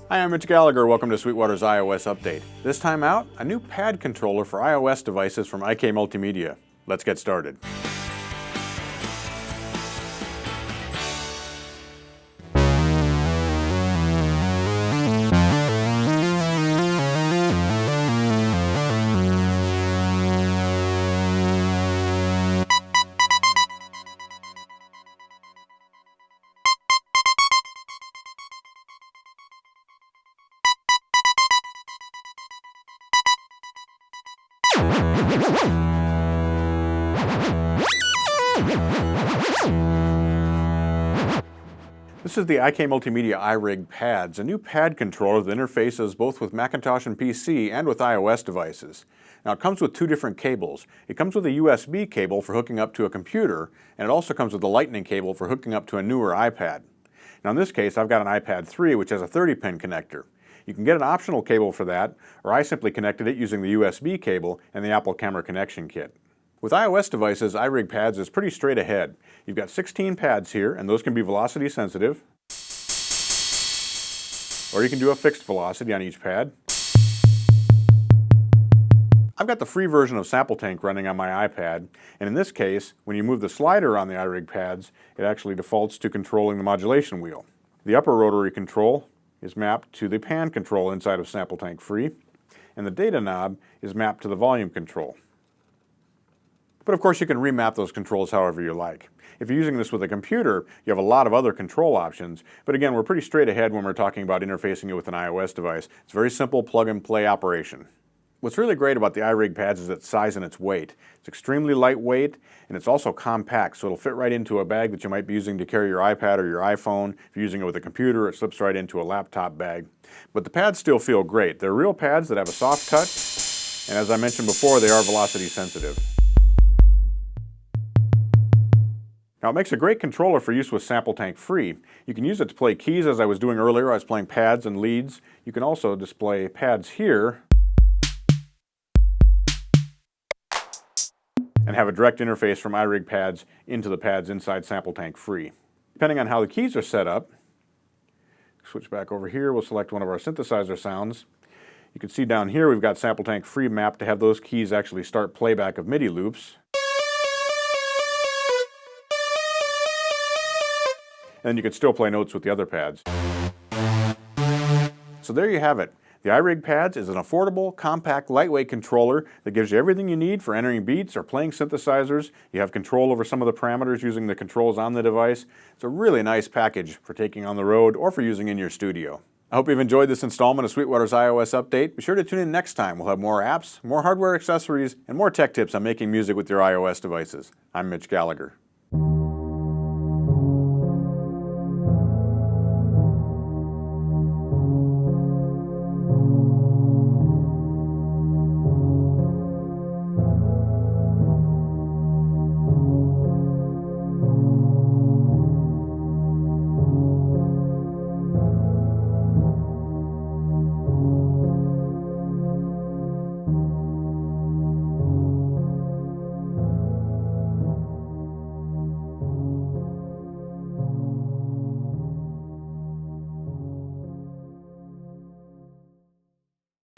Hi, I'm Mitch Gallagher. Welcome to Sweetwater's iOS update. This time out, a new pad controller for iOS devices from IK Multimedia. Let's get started. This is the IK Multimedia iRig pads, a new pad controller that interfaces both with Macintosh and PC and with iOS devices. Now it comes with two different cables. It comes with a USB cable for hooking up to a computer, and it also comes with a lightning cable for hooking up to a newer iPad. Now in this case, I've got an iPad 3 which has a 30-pin connector. You can get an optional cable for that, or I simply connected it using the USB cable and the Apple Camera Connection Kit. With iOS devices, iRig pads is pretty straight ahead. You've got 16 pads here, and those can be velocity sensitive, or you can do a fixed velocity on each pad. I've got the free version of Sample Tank running on my iPad, and in this case, when you move the slider on the iRig pads, it actually defaults to controlling the modulation wheel. The upper rotary control is mapped to the pan control inside of Sample Tank Free, and the data knob is mapped to the volume control. But of course you can remap those controls however you like. If you're using this with a computer, you have a lot of other control options, but again, we're pretty straight ahead when we're talking about interfacing it with an iOS device. It's a very simple plug-and-play operation. What's really great about the iRig pads is its size and its weight. It's extremely lightweight, and it's also compact, so it'll fit right into a bag that you might be using to carry your iPad or your iPhone. If you're using it with a computer, it slips right into a laptop bag. But the pads still feel great. They're real pads that have a soft touch, and as I mentioned before, they are velocity sensitive. Now it makes a great controller for use with Sample Tank Free. You can use it to play keys as I was doing earlier. I was playing pads and leads. You can also display pads here and have a direct interface from iRig pads into the pads inside Sample Tank Free. Depending on how the keys are set up, switch back over here, we'll select one of our synthesizer sounds. You can see down here we've got Sample Tank Free mapped to have those keys actually start playback of MIDI loops. And then you can still play notes with the other pads. So there you have it. The iRig pads is an affordable, compact, lightweight controller that gives you everything you need for entering beats or playing synthesizers. You have control over some of the parameters using the controls on the device. It's a really nice package for taking on the road or for using in your studio. I hope you've enjoyed this installment of Sweetwater's iOS update. Be sure to tune in next time. We'll have more apps, more hardware accessories, and more tech tips on making music with your iOS devices. I'm Mitch Gallagher.